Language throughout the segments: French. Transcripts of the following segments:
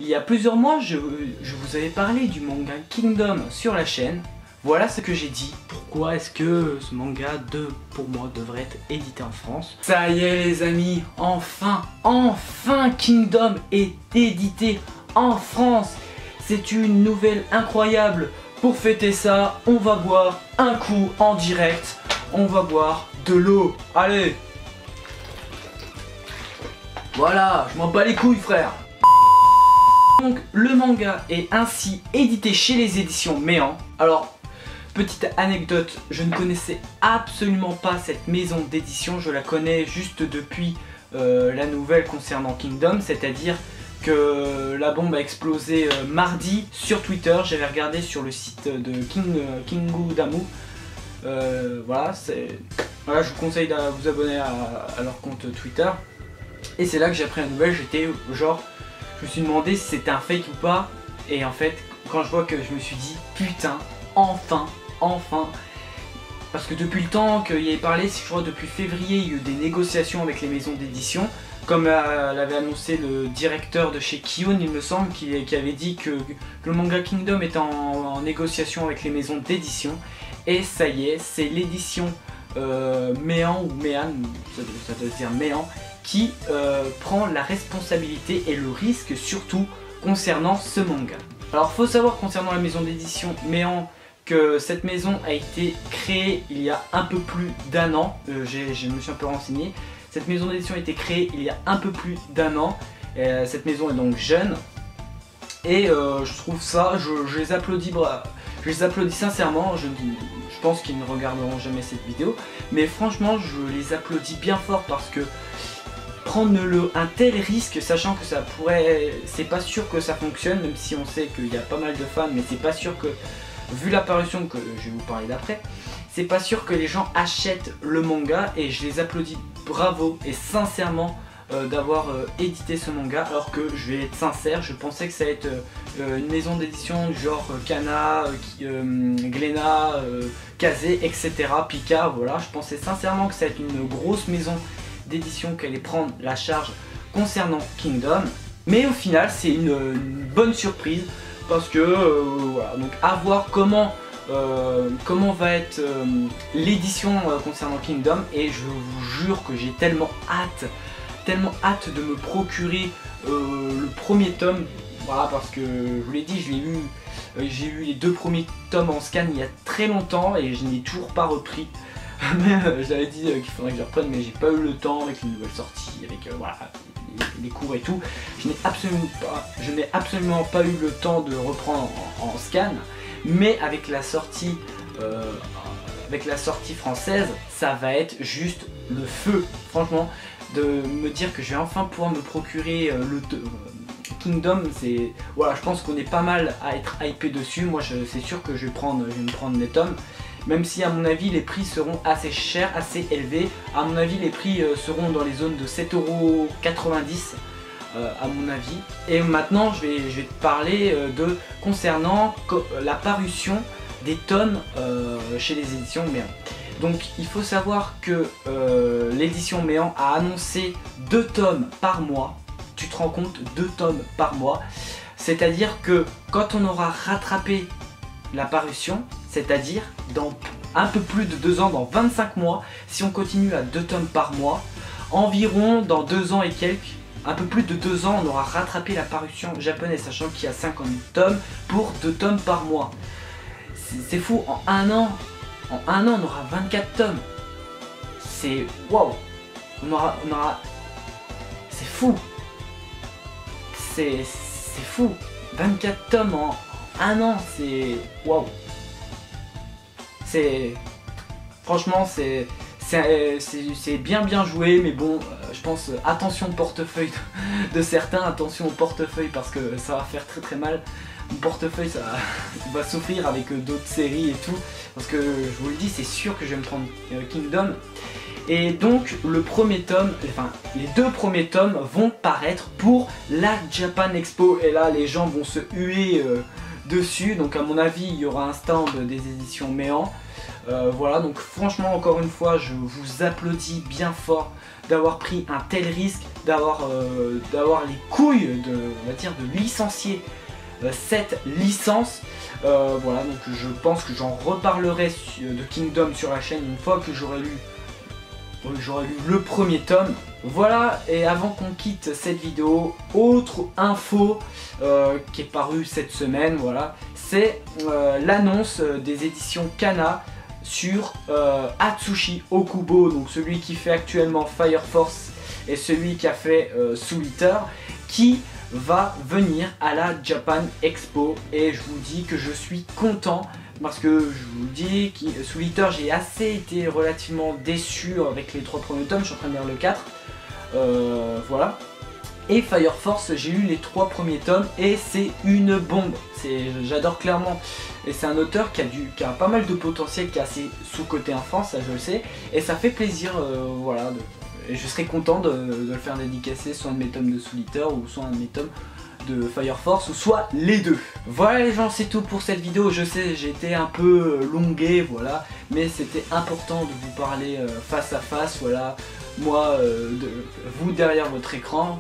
Il y a plusieurs mois, je vous avais parlé du manga Kingdom sur la chaîne. Voilà ce que j'ai dit. Pourquoi est-ce que ce manga, pour moi, devrait être édité en France? Ça y est les amis, enfin Kingdom est édité en France. C'est une nouvelle incroyable. Pour fêter ça, on va boire un coup en direct. On va boire de l'eau. Allez. Voilà, je m'en bats les couilles frère. Donc le manga est ainsi édité chez les éditions Méan. Alors, petite anecdote, je ne connaissais absolument pas cette maison d'édition. Je la connais juste depuis la nouvelle concernant Kingdom, c'est-à-dire que la bombe a explosé mardi sur Twitter. J'avais regardé sur le site de Kingu Damu. Voilà, je vous conseille de vous abonner à leur compte Twitter. Et c'est là que j'ai appris la nouvelle. J'étais genre, je me suis demandé si c'était un fake ou pas. Et en fait, quand je vois que je me suis dit putain, enfin. Parce que depuis le temps qu'il y avait parlé, je crois depuis février, il y a eu des négociations avec les maisons d'édition. Comme l'avait annoncé le directeur de chez Kion, il me semble, qui avait dit que le manga Kingdom était en négociation avec les maisons d'édition. Et ça y est, c'est l'édition Méan ou Méan, ça doit se dire Méan, qui prend la responsabilité et le risque surtout concernant ce manga. Alors faut savoir concernant la maison d'édition Méan que cette maison a été créée il y a un peu plus d'un an. Je me suis un peu renseigné. Cette maison d'édition a été créée il y a un peu plus d'un an. Cette maison est donc jeune. Et je trouve ça, je les applaudis, je les applaudis sincèrement. Je pense qu'ils ne regarderont jamais cette vidéo. Mais franchement, je les applaudis bien fort parce que prendre un tel risque, sachant que ça pourrait, c'est pas sûr que ça fonctionne, même si on sait qu'il y a pas mal de fans, mais c'est pas sûr que, vu l'apparition que je vais vous parler d'après, c'est pas sûr que les gens achètent le manga. Et je les applaudis, bravo et sincèrement d'avoir édité ce manga. Alors que je vais être sincère, je pensais que ça allait être une maison d'édition du genre Kana, Glénat, Kazé, etc. Pika, voilà. Je pensais sincèrement que ça allait être une grosse maison d'édition qui allait prendre la charge concernant Kingdom. Mais au final, c'est une bonne surprise. Parce que voilà, donc à voir comment va être l'édition concernant Kingdom. Et je vous jure que j'ai tellement hâte de me procurer le premier tome. Voilà, parce que je vous l'ai dit, j'ai eu les 2 premiers tomes en scan il y a très longtemps et je n'ai toujours pas repris. Mais j'avais dit qu'il faudrait que je reprenne, mais j'ai pas eu le temps avec les nouvelles sorties, avec voilà, les cours et tout. Je n'ai absolument pas eu le temps de reprendre en scan. Mais avec la sortie française, ça va être juste le feu. Franchement, de me dire que je vais enfin pouvoir me procurer Kingdom, c'est voilà, je pense qu'on est pas mal à être hypé dessus. Moi, c'est sûr que je vais me prendre les tomes. Même si à mon avis les prix seront assez chers, assez élevés. À mon avis les prix seront dans les zones de 7,90 € à mon avis. Et maintenant je vais te parler concernant la parution des tomes chez les éditions Méan. Donc il faut savoir que l'édition Méan a annoncé 2 tomes par mois. Tu te rends compte, 2 tomes par mois. C'est-à-dire que quand on aura rattrapé la parution, c'est-à-dire dans un peu plus de 2 ans, dans 25 mois, si on continue à 2 tomes par mois, environ dans 2 ans et quelques, un peu plus de 2 ans, on aura rattrapé la parution japonaise, sachant qu'il y a 50 tomes pour 2 tomes par mois. C'est fou, en un an, on aura 24 tomes. C'est waouh, on aura, c'est fou. C'est fou, 24 tomes en un an, c'est waouh. Franchement c'est bien joué, mais bon, je pense attention au portefeuille de certains, attention au portefeuille parce que ça va faire très mal. Mon portefeuille ça va souffrir avec d'autres séries et tout, parce que je vous le dis, c'est sûr que je vais me prendre Kingdom. Et donc le premier tome, enfin les 2 premiers tomes vont paraître pour la Japan Expo. Et là les gens vont se huer dessus. Donc à mon avis il y aura un stand des éditions Méan. Voilà, donc franchement encore une fois je vous applaudis bien fort d'avoir pris un tel risque, d'avoir les couilles on va dire, de licencier cette licence. Voilà, donc je pense que j'en reparlerai de Kingdom sur la chaîne une fois que j'aurai lu le premier tome. Voilà, et avant qu'on quitte cette vidéo, autre info qui est parue cette semaine, voilà, c'est l'annonce des éditions Kana sur Atsushi Okubo, donc celui qui fait actuellement Fire Force et celui qui a fait Soul Eater, qui va venir à la Japan Expo. Et je vous dis que je suis content parce que je vous dis que Soul Eater, j'ai assez été relativement déçu avec les 3 premiers tomes, je suis en train de lire le 4. Voilà. Et Fire Force, j'ai lu les 3 premiers tomes et c'est une bombe. J'adore clairement. Et c'est un auteur qui a pas mal de potentiel, qui est assez sous-coté en France, ça je le sais. Et ça fait plaisir, voilà. Et je serais content de le faire dédicacer soit un de mes tomes de Soul Eater ou soit un de mes tomes de Fire Force, ou soit les deux. Voilà les gens, c'est tout pour cette vidéo. Je sais, j'ai été un peu longué, voilà. Mais c'était important de vous parler face à face, voilà. Moi, vous derrière votre écran.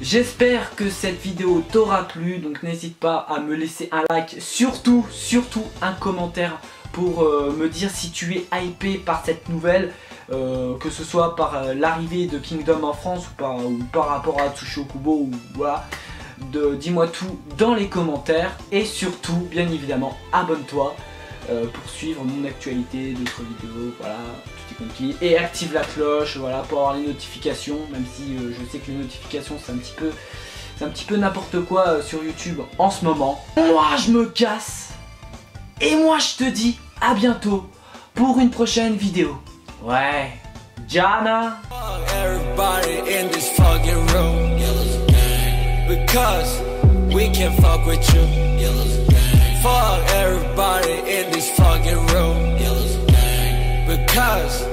J'espère que cette vidéo t'aura plu, donc n'hésite pas à me laisser un like, surtout un commentaire pour me dire si tu es hypé par cette nouvelle, que ce soit par l'arrivée de Kingdom en France ou par rapport à Atsushi Okubo, ou voilà. Dis-moi tout dans les commentaires et surtout, bien évidemment, abonne-toi pour suivre mon actualité, d'autres vidéos, voilà, tout est conquis. Et active la cloche, voilà, pour avoir les notifications, même si je sais que les notifications c'est un petit peu n'importe quoi sur YouTube en ce moment. Moi je me casse et moi je te dis à bientôt pour une prochaine vidéo. Ouais, Jana. Because we can fuck with you. Fuck everybody in this fucking room. Because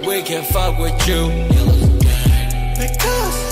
we can fuck with you. Because